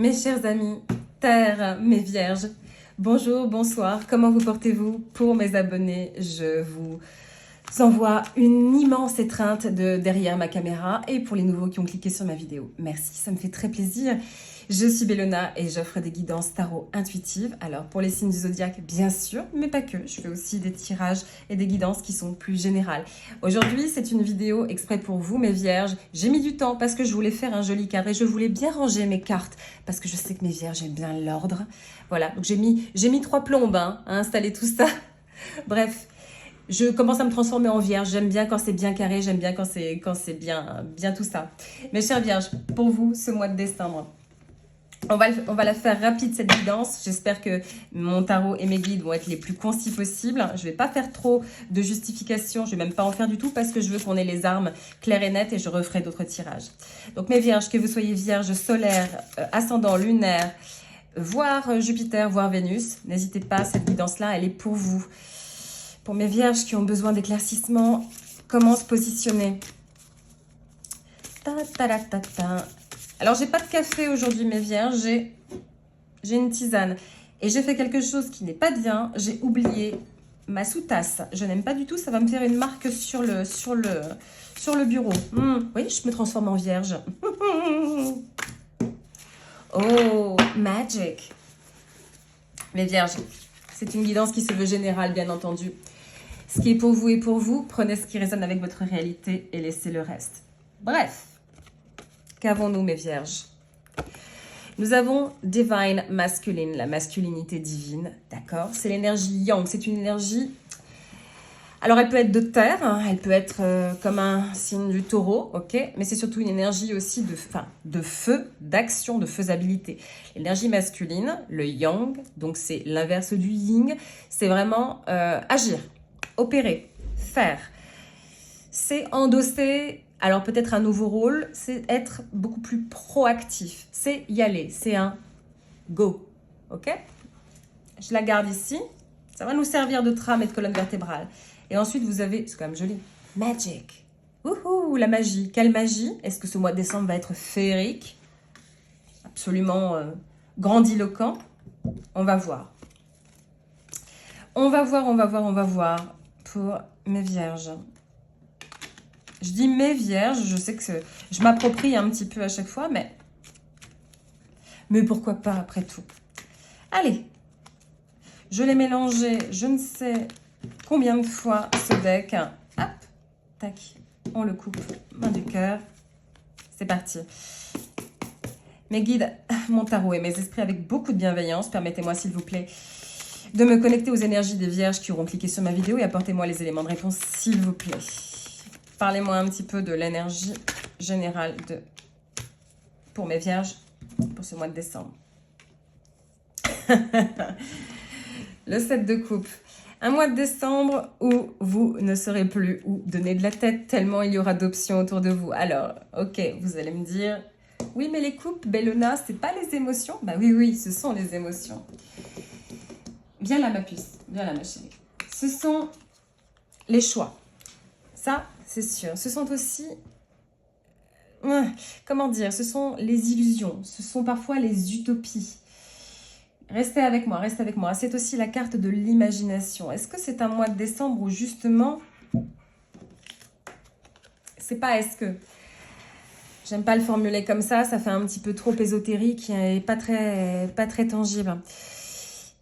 Mes chers amis, Terre, mes vierges, bonjour, bonsoir, comment vous portez-vous? Pour mes abonnés, je vous envoie une immense étreinte de derrière ma caméra et pour les nouveaux qui ont cliqué sur ma vidéo, merci, ça me fait très plaisir. Je suis Bellona et j'offre des guidances tarot intuitives. Alors pour les signes du zodiaque, bien sûr, mais pas que. Je fais aussi des tirages et des guidances qui sont plus générales. Aujourd'hui, c'est une vidéo exprès pour vous, mes vierges. J'ai mis du temps parce que je voulais faire un joli cadre et je voulais bien ranger mes cartes parce que je sais que mes vierges aiment bien l'ordre. Voilà, donc j'ai mis 3 plombes à installer tout ça. Bref. Je commence à me transformer en vierge. J'aime bien quand c'est bien carré, j'aime bien quand c'est bien tout ça. Mes chères vierges, pour vous, ce mois de décembre, on va la faire rapide cette guidance. J'espère que mon tarot et mes guides vont être les plus concis possibles. Je ne vais pas faire trop de justifications. Je ne vais même pas en faire du tout parce que je veux qu'on ait les armes claires et nettes et je referai d'autres tirages. Donc mes vierges, que vous soyez vierge solaire, ascendant lunaire, voire Jupiter, voire Vénus, n'hésitez pas, cette guidance-là, elle est pour vous. Pour mes vierges qui ont besoin d'éclaircissement, comment se positionner? Alors, j'ai pas de café aujourd'hui, mes vierges. J'ai une tisane. Et j'ai fait quelque chose qui n'est pas bien. J'ai oublié ma sous-tasse. Je n'aime pas du tout. Ça va me faire une marque sur le bureau. Oui, je me transforme en vierge. Oh, magic. Mes vierges, c'est une guidance qui se veut générale, bien entendu. Ce qui est pour vous est pour vous. Prenez ce qui résonne avec votre réalité et laissez le reste. Bref. Qu'avons-nous, mes vierges? Nous avons Divine Masculine, la masculinité divine, d'accord? C'est l'énergie Yang, c'est une énergie... Alors, elle peut être de terre, hein, elle peut être comme un signe du taureau, ok? Mais c'est surtout une énergie aussi de feu, d'action, de faisabilité. L'énergie masculine, le Yang, donc c'est l'inverse du Yin, c'est vraiment agir, opérer, faire. C'est endosser... Alors peut-être un nouveau rôle, c'est être beaucoup plus proactif. C'est y aller, c'est un go. Ok? Je la garde ici. Ça va nous servir de trame et de colonne vertébrale. Et ensuite, vous avez, c'est quand même joli, magic. Wouhou, la magie. Quelle magie? Est-ce que ce mois de décembre va être féerique? Absolument grandiloquent? On va voir. On va voir pour mes vierges. Je dis mes vierges, je sais que je m'approprie un petit peu à chaque fois, mais pourquoi pas après tout. Allez, je l'ai mélangé, je ne sais combien de fois ce deck. Hop, tac, on le coupe, main du cœur. C'est parti. Mes guides, mon tarot et mes esprits avec beaucoup de bienveillance, permettez-moi s'il vous plaît de me connecter aux énergies des vierges qui auront cliqué sur ma vidéo et apportez-moi les éléments de réponse s'il vous plaît. Parlez-moi un petit peu de l'énergie générale pour mes vierges pour ce mois de décembre. Le 7 de coupe. Un mois de décembre où vous ne saurez plus où donner de la tête tellement il y aura d'options autour de vous. Alors, ok, vous allez me dire, oui, mais les coupes, Bellona, c'est pas les émotions? Bah oui, ce sont les émotions. Viens là, ma puce. Viens là, ma chérie. Ce sont les choix. Ça, c'est sûr. Ce sont aussi, comment dire, ce sont les illusions. Ce sont parfois les utopies. Restez avec moi, restez avec moi. C'est aussi la carte de l'imagination. Est-ce que c'est un mois de décembre où justement, c'est pas est-ce que, j'aime pas le formuler comme ça fait un petit peu trop ésotérique et pas très tangible.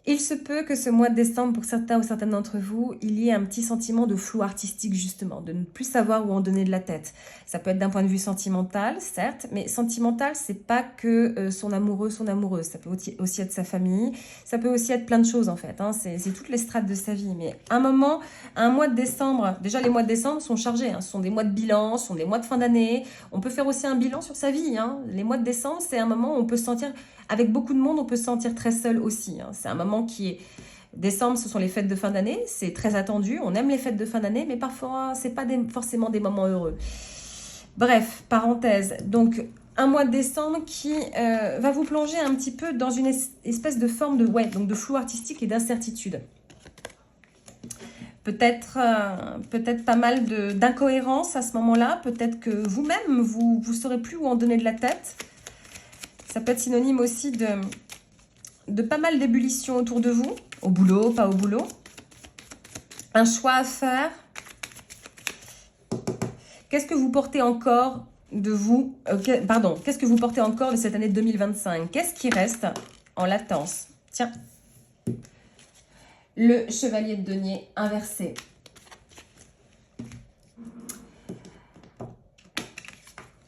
Il se peut que ce mois de décembre, pour certains ou certaines d'entre vous, il y ait un petit sentiment de flou artistique, justement, de ne plus savoir où en donner de la tête. Ça peut être d'un point de vue sentimental, certes, mais sentimental, c'est pas que son amoureux, son amoureuse. Ça peut aussi être sa famille, ça peut aussi être plein de choses, en fait. Hein. C'est toutes les strates de sa vie. Mais un mois de décembre, déjà les mois de décembre sont chargés. Hein. Ce sont des mois de bilan, ce sont des mois de fin d'année. On peut faire aussi un bilan sur sa vie. Hein. Les mois de décembre, c'est un moment où on peut se sentir... Avec beaucoup de monde, on peut se sentir très seul aussi. Hein. C'est un moment qui est... Décembre, ce sont les fêtes de fin d'année. C'est très attendu. On aime les fêtes de fin d'année, mais parfois, ce n'est pas forcément des moments heureux. Bref, parenthèse. Donc, un mois de décembre qui va vous plonger un petit peu dans une espèce de forme de flou artistique et d'incertitude. Peut-être pas mal d'incohérences à ce moment-là. Peut-être que vous-même, vous ne saurez plus où en donner de la tête. Ça peut être synonyme aussi de pas mal d'ébullition autour de vous. Au boulot, pas au boulot. Un choix à faire. Qu'est-ce que vous portez encore de vous, qu'est-ce que vous portez encore de cette année 2025? Qu'est-ce qui reste en latence? Tiens, le chevalier de denier inversé.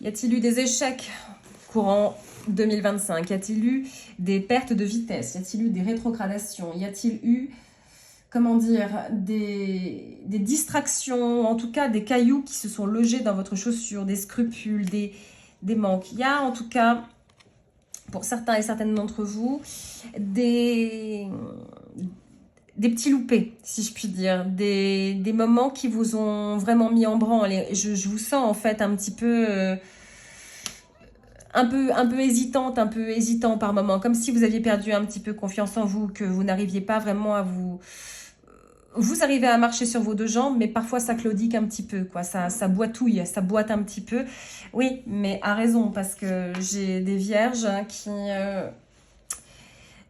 Y a-t-il eu des échecs courant 2025? Y a-t-il eu des pertes de vitesse? Y a-t-il eu des rétrogradations? Y a-t-il eu, comment dire, des distractions, en tout cas des cailloux qui se sont logés dans votre chaussure, des scrupules, des manques? Il y a en tout cas, pour certains et certaines d'entre vous, des petits loupés, si je puis dire, des moments qui vous ont vraiment mis en branle. Et je vous sens en fait un petit peu... un peu hésitante, un peu hésitant par moment, comme si vous aviez perdu un petit peu confiance en vous, que vous n'arriviez pas vraiment à vous... Vous arrivez à marcher sur vos deux jambes, mais parfois ça claudique un petit peu, quoi. Ça boitouille, ça boite un petit peu. Oui, mais à raison, parce que j'ai des vierges qui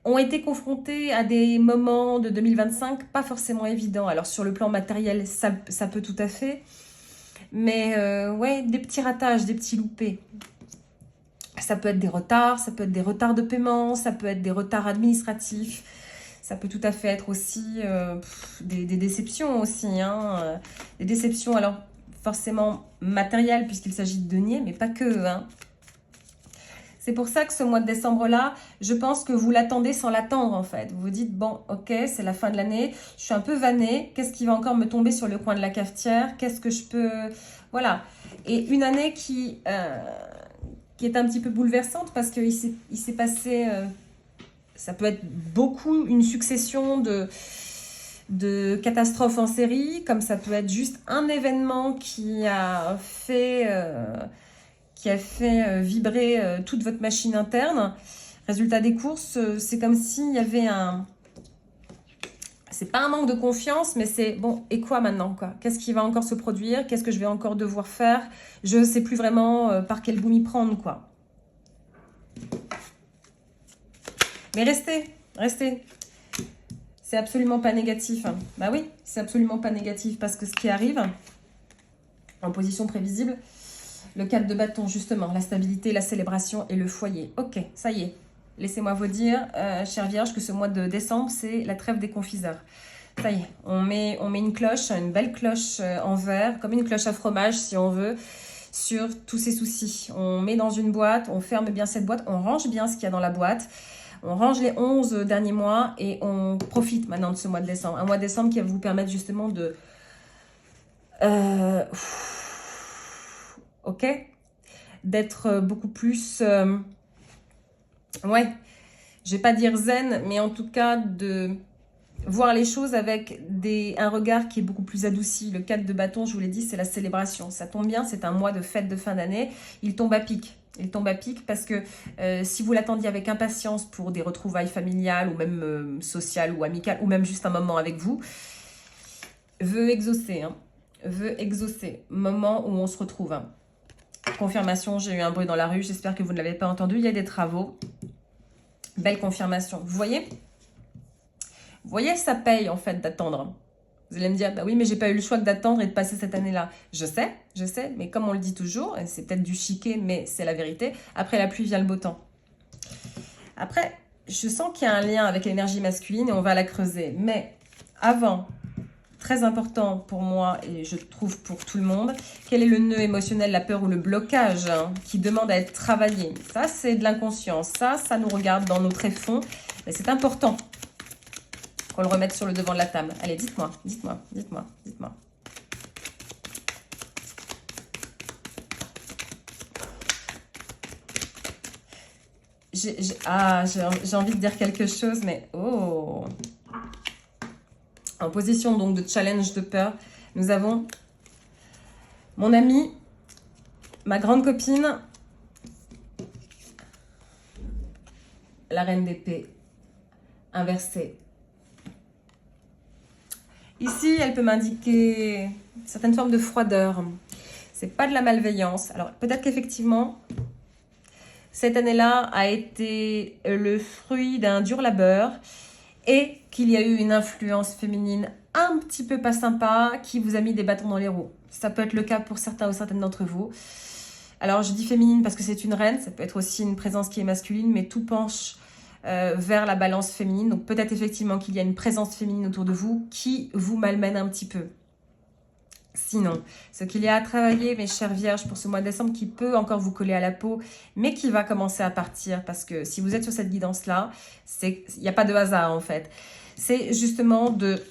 ont été confrontées à des moments de 2025 pas forcément évidents. Alors sur le plan matériel, ça peut tout à fait, mais ouais, des petits ratages, des petits loupés. Ça peut être des retards, ça peut être des retards de paiement, ça peut être des retards administratifs, ça peut tout à fait être aussi des déceptions aussi, hein, des déceptions alors forcément matérielles puisqu'il s'agit de deniers, mais pas que, hein. C'est pour ça que ce mois de décembre-là, je pense que vous l'attendez sans l'attendre en fait. Vous vous dites, bon, ok, c'est la fin de l'année, je suis un peu vannée, qu'est-ce qui va encore me tomber sur le coin de la cafetière? Qu'est-ce que je peux... Voilà. Et une année qui est un petit peu bouleversante parce qu'il s'est passé, ça peut être beaucoup une succession de catastrophes en série, comme ça peut être juste un événement qui a fait vibrer toute votre machine interne. Résultat des courses, c'est comme s'il y avait c'est pas un manque de confiance, mais c'est bon, et quoi maintenant, quoi? Qu'est-ce qui va encore se produire? Qu'est-ce que je vais encore devoir faire? Je ne sais plus vraiment par quel bout m'y prendre, quoi. Mais restez. C'est absolument pas négatif. Hein. Bah oui, c'est absolument pas négatif parce que ce qui arrive en position prévisible, le 4 de bâton, justement, la stabilité, la célébration et le foyer. Ok, ça y est. Laissez-moi vous dire, chère Vierge, que ce mois de décembre, c'est la trêve des confiseurs. Ça y est, on met une cloche, une belle cloche en verre, comme une cloche à fromage si on veut, sur tous ces soucis. On met dans une boîte, on ferme bien cette boîte, on range bien ce qu'il y a dans la boîte, on range les 11 derniers mois et on profite maintenant de ce mois de décembre. Un mois de décembre qui va vous permettre justement de... ok, d'être beaucoup plus... ouais, je vais pas dire zen, mais en tout cas de voir les choses avec un regard qui est beaucoup plus adouci. Le 4 de bâton, je vous l'ai dit, c'est la célébration. Ça tombe bien, c'est un mois de fête de fin d'année. Il tombe à pic. Il tombe à pic parce que si vous l'attendiez avec impatience pour des retrouvailles familiales ou même sociales ou amicales ou même juste un moment avec vous, veut exaucer. Hein, veut exaucer. Moment où on se retrouve. Hein. Confirmation, j'ai eu un bruit dans la rue. J'espère que vous ne l'avez pas entendu. Il y a des travaux. Belle confirmation. Vous voyez, ça paye en fait d'attendre. Vous allez me dire, bah oui, mais j'ai pas eu le choix que d'attendre et de passer cette année-là. Je sais, mais comme on le dit toujours, et c'est peut-être du chiquet, mais c'est la vérité, après la pluie vient le beau temps. Après, je sens qu'il y a un lien avec l'énergie masculine et on va la creuser. Mais avant, très important pour moi et je trouve pour tout le monde, quel est le nœud émotionnel, la peur ou le blocage qui demande à être travaillé? Ça, c'est de l'inconscience. Ça nous regarde dans nos tréfonds. Mais c'est important qu'on le remette sur le devant de la table. Allez, dites-moi. J'ai envie de dire quelque chose, mais oh! En position donc de challenge de peur, nous avons mon amie, ma grande copine, la reine d'épée inversée. Ici, elle peut m'indiquer une certaine forme de froideur. C'est pas de la malveillance. Alors, peut-être qu'effectivement, cette année-là a été le fruit d'un dur labeur et qu'il y a eu une influence féminine un petit peu pas sympa qui vous a mis des bâtons dans les roues. Ça peut être le cas pour certains ou certaines d'entre vous. Alors, je dis féminine parce que c'est une reine, ça peut être aussi une présence qui est masculine, mais tout penche vers la balance féminine. Donc, peut-être effectivement qu'il y a une présence féminine autour de vous qui vous malmène un petit peu. Sinon, ce qu'il y a à travailler, mes chères vierges, pour ce mois de décembre, qui peut encore vous coller à la peau, mais qui va commencer à partir, parce que si vous êtes sur cette guidance-là, il n'y a pas de hasard en fait. C'est justement de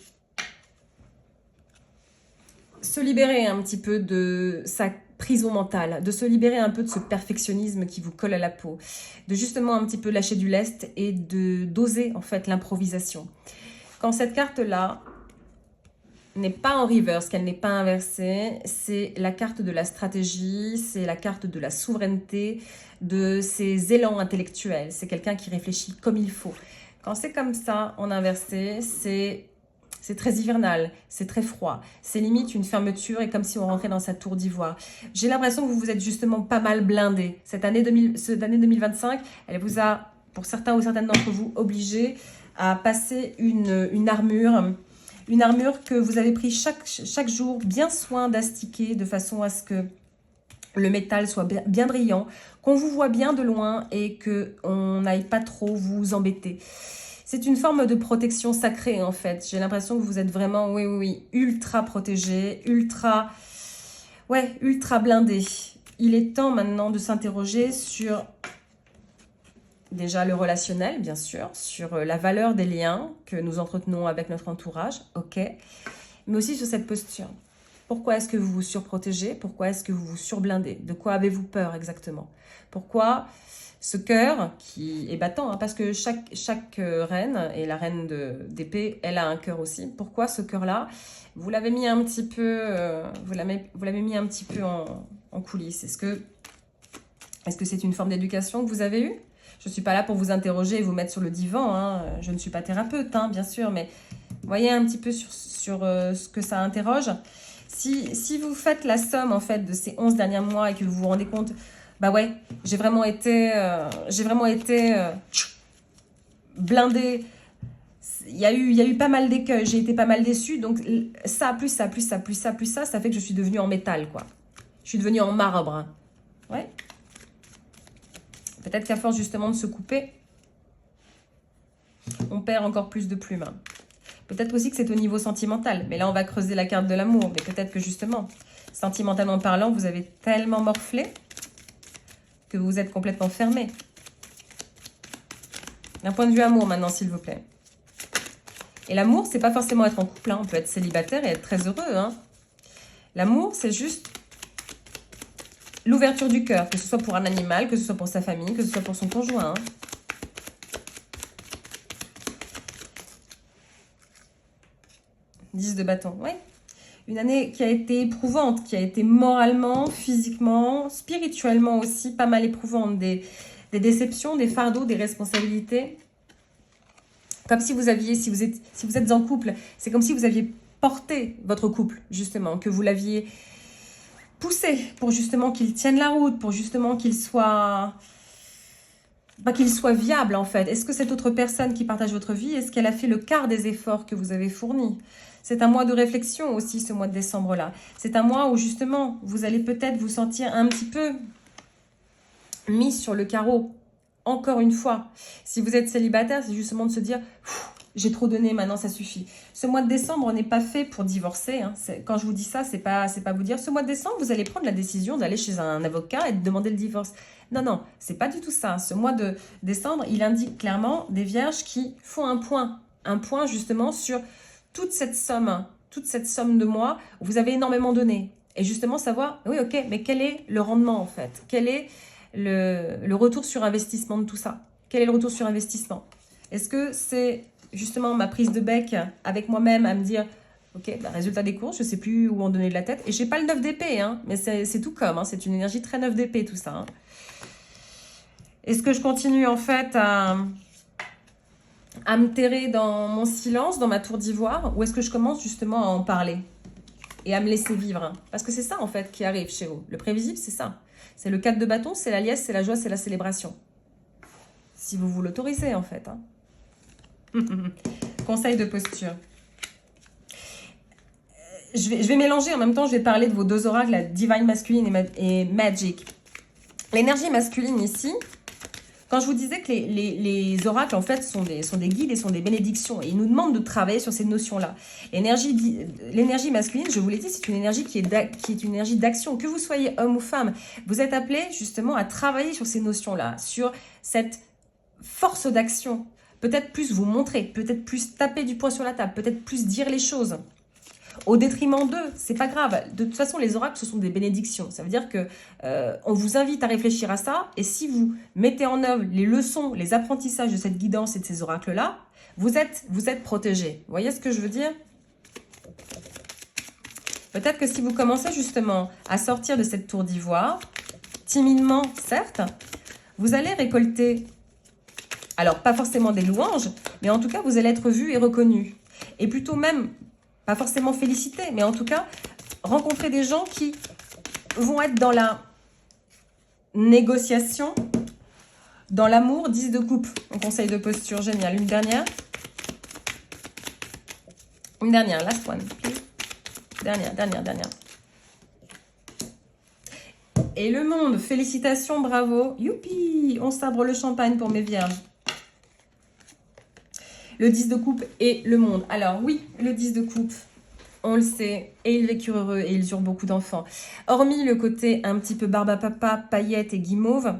se libérer un petit peu de sa prison mentale, de se libérer un peu de ce perfectionnisme qui vous colle à la peau, de justement un petit peu lâcher du lest et d'oser en fait l'improvisation. Quand cette carte-là n'est pas en reverse, qu'elle n'est pas inversée, c'est la carte de la stratégie, c'est la carte de la souveraineté, de ses élans intellectuels. C'est quelqu'un qui réfléchit comme il faut. Quand c'est comme ça, en inversé, c'est très hivernal, c'est très froid. C'est limite une fermeture et comme si on rentrait dans sa tour d'ivoire. J'ai l'impression que vous vous êtes justement pas mal blindé. Cette année 2025, elle vous a, pour certains ou certaines d'entre vous, obligé à passer une armure. Une armure que vous avez pris chaque jour bien soin d'astiquer de façon à ce que le métal soit bien brillant, qu'on vous voit bien de loin et qu'on n'aille pas trop vous embêter. C'est une forme de protection sacrée en fait. J'ai l'impression que vous êtes vraiment, oui, ultra protégé, ultra blindé. Il est temps maintenant de s'interroger sur déjà le relationnel, bien sûr, sur la valeur des liens que nous entretenons avec notre entourage, ok, mais aussi sur cette posture. Pourquoi est-ce que vous vous surprotégez? Pourquoi est-ce que vous vous surblindez? De quoi avez-vous peur exactement? Pourquoi ce cœur qui est battant, hein, parce que chaque reine, et la reine d'épée, elle a un cœur aussi. Pourquoi ce cœur-là? Vous l'avez mis un petit peu, vous l'avez mis un petit peu en coulisses. Est-ce que c'est une forme d'éducation que vous avez eue? Je ne suis pas là pour vous interroger et vous mettre sur le divan. Hein. Je ne suis pas thérapeute, hein, bien sûr, mais voyez un petit peu sur ce que ça interroge. Si vous faites la somme en fait de ces 11 derniers mois et que vous vous rendez compte, bah ouais, j'ai vraiment été blindée. Il y a eu pas mal d'écueils, j'ai été pas mal déçue. Donc ça, plus ça, plus ça, plus ça, plus ça, ça fait que je suis devenue en métal, quoi. Je suis devenue en marbre. Ouais. Peut-être qu'à force justement de se couper, on perd encore plus de plumes. Peut-être aussi que c'est au niveau sentimental. Mais là, on va creuser la carte de l'amour. Mais peut-être que justement, sentimentalement parlant, vous avez tellement morflé que vous êtes complètement fermé. D'un point de vue amour maintenant, s'il vous plaît. Et l'amour, c'est pas forcément être en couple. Hein. On peut être célibataire et être très heureux. Hein. L'amour, c'est juste l'ouverture du cœur, que ce soit pour un animal, que ce soit pour sa famille, que ce soit pour son conjoint. Hein. Dix de bâton, oui. Une année qui a été éprouvante, qui a été moralement, physiquement, spirituellement aussi, pas mal éprouvante. Des déceptions, des fardeaux, des responsabilités. Comme si vous aviez, si vous êtes en couple, c'est comme si vous aviez porté votre couple, justement, que vous l'aviez poussé pour justement qu'il tienne la route, pour justement qu'il soit viable en fait. Est-ce que cette autre personne qui partage votre vie, est-ce qu'elle a fait le quart des efforts que vous avez fournis? C'est un mois de réflexion aussi, ce mois de décembre-là. C'est un mois où justement, vous allez peut-être vous sentir un petit peu mis sur le carreau. Encore une fois, si vous êtes célibataire, c'est justement de se dire « j'ai trop donné, maintenant ça suffit ». Ce mois de décembre n'est pas fait pour divorcer. Hein. Quand je vous dis ça, c'est pas vous dire « ce mois de décembre, vous allez prendre la décision d'aller chez un avocat et de demander le divorce ». Non, non, c'est pas du tout ça. Ce mois de décembre, il indique clairement des vierges qui font un point justement sur toute cette somme de mois où vous avez énormément donné. Et justement savoir, oui ok, mais quel est le rendement en fait? Quel est le retour sur investissement de tout ça? Quel est le retour sur investissement? Est-ce que c'est justement ma prise de bec avec moi-même à me dire ok, bah, résultat des courses, je ne sais plus où en donner de la tête. Et je n'ai pas le 9 d'épée, hein, mais c'est tout comme, hein, c'est une énergie très 9 d'épée tout ça. Hein. Est-ce que je continue en fait à me terrer dans mon silence, dans ma tour d'ivoire, ou est-ce que je commence justement à en parler? et à me laisser vivre. Hein. Parce que c'est ça, en fait, qui arrive chez vous. Le prévisible, c'est ça. C'est le 4 de bâton, c'est la liesse, c'est la joie, c'est la célébration. Si vous vous l'autorisez, en fait. Hein. Conseil de posture. Je vais mélanger, en même temps, je vais parler de vos deux oracles, la Divine Masculine et Magic. L'énergie masculine ici, quand je vous disais que les oracles, en fait, sont des guides et sont des bénédictions, et ils nous demandent de travailler sur ces notions-là. L'énergie masculine, je vous l'ai dit, c'est une énergie qui est une énergie d'action. Que vous soyez homme ou femme, vous êtes appelé justement à travailler sur ces notions-là, sur cette force d'action. Peut-être plus vous montrer, peut-être plus taper du poing sur la table, peut-être plus dire les choses. Au détriment d'eux, c'est pas grave. De toute façon, les oracles, ce sont des bénédictions. Ça veut dire que on vous invite à réfléchir à ça. Et si vous mettez en œuvre les leçons, les apprentissages de cette guidance et de ces oracles-là, vous êtes protégés. Vous voyez ce que je veux dire? Peut-être que si vous commencez justement à sortir de cette tour d'ivoire, timidement, certes, vous allez récolter, alors pas forcément des louanges, mais en tout cas, vous allez être vu et reconnu. Et plutôt même, pas forcément féliciter, mais en tout cas, rencontrer des gens qui vont être dans la négociation, dans l'amour, 10 de coupe. Un conseil de posture, génial. Une dernière. Une dernière, last one. Dernière. Et le monde, félicitations, bravo. Youpi, on sabre le champagne pour mes vierges. Le 10 de coupe et le monde. Alors oui, le 10 de coupe, on le sait, et ils vécurent heureux et ils eurent beaucoup d'enfants. Hormis le côté un petit peu barbe à papa, paillettes et guimauve,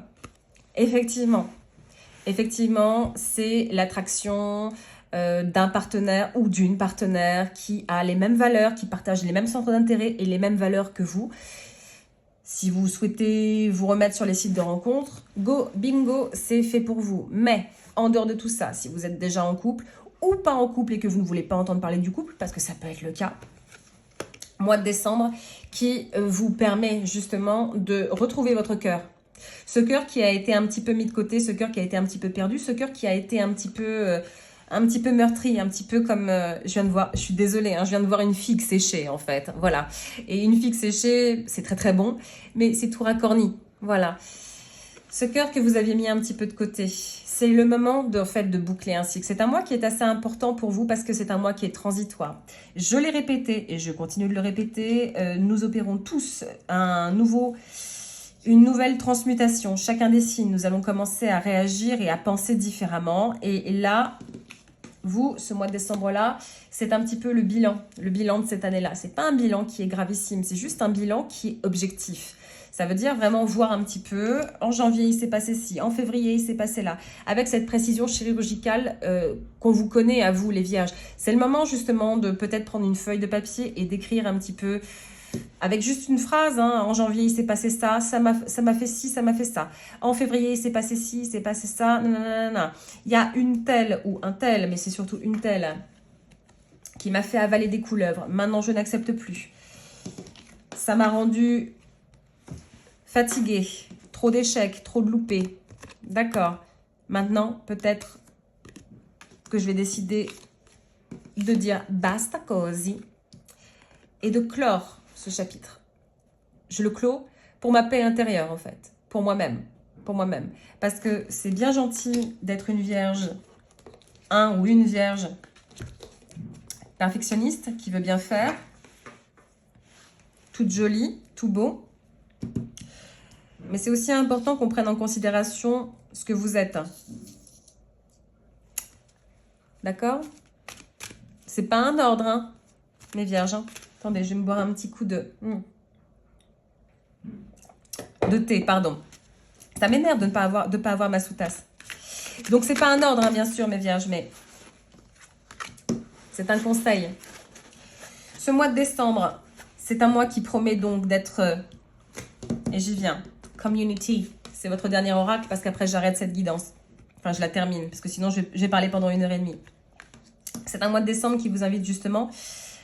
effectivement, c'est l'attraction d'un partenaire ou d'une partenaire qui a les mêmes valeurs, qui partage les mêmes centres d'intérêt et les mêmes valeurs que vous. Si vous souhaitez vous remettre sur les sites de rencontres, go, bingo, c'est fait pour vous. Mais en dehors de tout ça, si vous êtes déjà en couple ou pas en couple et que vous ne voulez pas entendre parler du couple, parce que ça peut être le cas, mois de décembre, qui vous permet justement de retrouver votre cœur. Ce cœur qui a été un petit peu mis de côté, ce cœur qui a été un petit peu perdu, ce cœur qui a été un petit peu meurtri, un petit peu comme, je viens de voir, je suis désolée, hein, je viens de voir une figue séchée en fait, voilà. Et une figue séchée, c'est très très bon, mais c'est tout racorni, voilà. Ce cœur que vous aviez mis un petit peu de côté, c'est le moment de boucler un cycle. C'est un mois qui est assez important pour vous parce que c'est un mois qui est transitoire. Je l'ai répété et je continue de le répéter, nous opérons tous une nouvelle transmutation. Chacun des signes, nous allons commencer à réagir et à penser différemment. Et là, vous, ce mois de décembre-là, c'est un petit peu le bilan de cette année-là. C'est pas un bilan qui est gravissime, c'est juste un bilan qui est objectif. Ça veut dire vraiment voir un petit peu, en janvier il s'est passé ci, en février il s'est passé là, avec cette précision chirurgicale qu'on vous connaît à vous les vierges. C'est le moment justement de peut-être prendre une feuille de papier et d'écrire un petit peu, avec juste une phrase, hein, en janvier il s'est passé ça, ça m'a fait ci, ça m'a fait ça. En février il s'est passé ci, il s'est passé ça, nanana. Il y a une telle ou un tel, mais c'est surtout une telle, qui m'a fait avaler des couleuvres. Maintenant je n'accepte plus. Ça m'a rendu fatiguée, trop d'échecs, trop de loupés. D'accord. Maintenant, peut-être que je vais décider de dire basta così et de clore ce chapitre. Je le clôt pour ma paix intérieure, en fait. Pour moi-même. Parce que c'est bien gentil d'être une vierge, un ou une vierge perfectionniste qui veut bien faire, toute jolie, tout beau. Mais c'est aussi important qu'on prenne en considération ce que vous êtes. D'accord? C'est pas un ordre, hein, mes vierges. Hein. Attendez, je vais me boire un petit coup de thé, pardon. Ça m'énerve de ne pas avoir ma sous-tasse. Donc, c'est pas un ordre, hein, bien sûr, mes vierges, mais c'est un conseil. Ce mois de décembre, c'est un mois qui promet donc d'être... et j'y viens. Community, c'est votre dernier oracle parce qu'après j'arrête cette guidance. Enfin, je la termine parce que sinon je vais parler pendant 1h30. C'est un mois de décembre qui vous invite justement,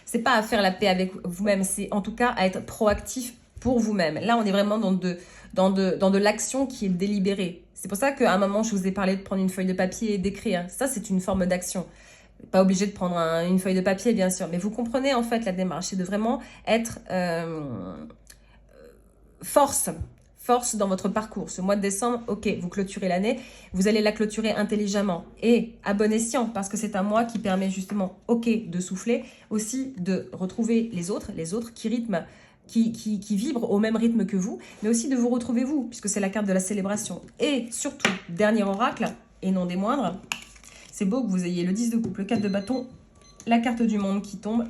c'est pas à faire la paix avec vous-même, c'est en tout cas à être proactif pour vous-même. Là, on est vraiment dans de l'action qui est délibérée. C'est pour ça qu'à un moment, je vous ai parlé de prendre une feuille de papier et d'écrire. Ça, c'est une forme d'action. Pas obligé de prendre une feuille de papier, bien sûr, mais vous comprenez en fait la démarche, c'est de vraiment être force dans votre parcours. Ce mois de décembre, ok, vous clôturez l'année, vous allez la clôturer intelligemment et à bon escient, parce que c'est un mois qui permet justement, ok, de souffler, aussi de retrouver les autres qui rythment, qui vibrent au même rythme que vous, mais aussi de vous retrouver vous, puisque c'est la carte de la célébration. Et surtout, dernier oracle, et non des moindres, c'est beau que vous ayez le 10 de coupe, le 4 de bâton, la carte du monde qui tombe,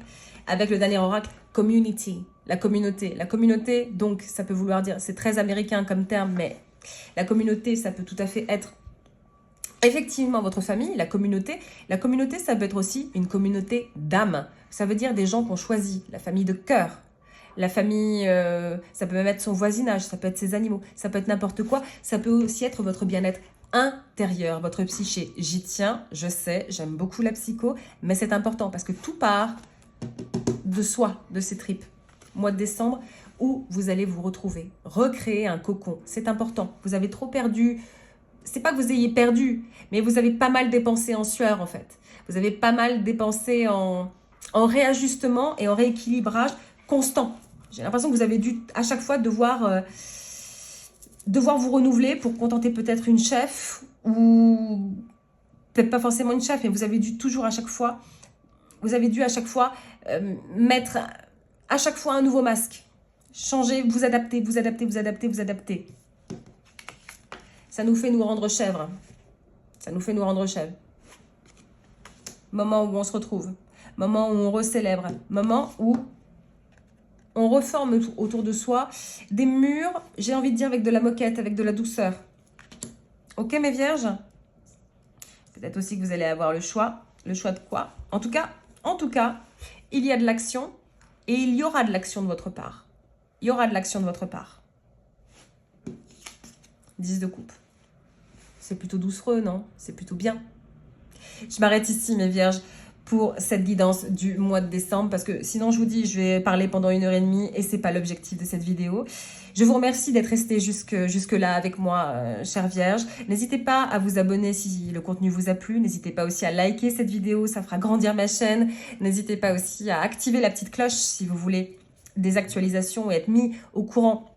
avec le dernier oracle, community, la communauté. La communauté, donc, ça peut vouloir dire, c'est très américain comme terme, mais la communauté, ça peut tout à fait être effectivement votre famille, la communauté. La communauté, ça peut être aussi une communauté d'âme. Ça veut dire des gens qu'on choisit, la famille de cœur. La famille, ça peut même être son voisinage, ça peut être ses animaux, ça peut être n'importe quoi. Ça peut aussi être votre bien-être intérieur, votre psyché. J'y tiens, je sais, j'aime beaucoup la psycho, mais c'est important parce que tout part de soi, de ses tripes. Mois de décembre, où vous allez vous retrouver, recréer un cocon. C'est important. Vous avez trop perdu. C'est pas que vous ayez perdu, mais vous avez pas mal dépensé en sueur en fait. Vous avez pas mal dépensé en réajustement et en rééquilibrage constant. J'ai l'impression que vous avez dû à chaque fois devoir vous renouveler pour contenter peut-être une chef ou peut-être pas forcément une chef, mais vous avez dû toujours à chaque fois, mettre à chaque fois un nouveau masque. Changer, vous adapter, vous adapter, vous adapter, vous adapter. Ça nous fait nous rendre chèvres. Ça nous fait nous rendre chèvres. Moment où on se retrouve. Moment où on recélèbre. Moment où on reforme autour de soi des murs, j'ai envie de dire avec de la moquette, avec de la douceur. Ok mes vierges? Peut-être aussi que vous allez avoir le choix. Le choix de quoi? En tout cas, il y a de l'action et il y aura de l'action de votre part. Il y aura de l'action de votre part. 10 de coupe. C'est plutôt doucereux, non? C'est plutôt bien. Je m'arrête ici, mes vierges, pour cette guidance du mois de décembre, parce que sinon, je vous dis, je vais parler pendant 1h30 et c'est pas l'objectif de cette vidéo. Je vous remercie d'être resté jusque-là avec moi, chère vierge. N'hésitez pas à vous abonner si le contenu vous a plu. N'hésitez pas aussi à liker cette vidéo, ça fera grandir ma chaîne. N'hésitez pas aussi à activer la petite cloche si vous voulez des actualisations et être mis au courant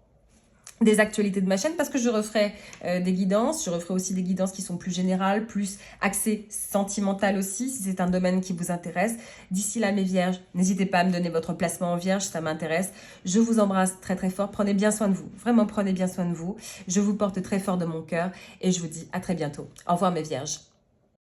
des actualités de ma chaîne, parce que je referai des guidances, je referai aussi des guidances qui sont plus générales, plus axées sentimentales aussi, si c'est un domaine qui vous intéresse. D'ici là, mes vierges, n'hésitez pas à me donner votre placement en vierge, ça m'intéresse. Je vous embrasse très très fort, prenez bien soin de vous, vraiment prenez bien soin de vous. Je vous porte très fort de mon cœur et je vous dis à très bientôt. Au revoir mes vierges.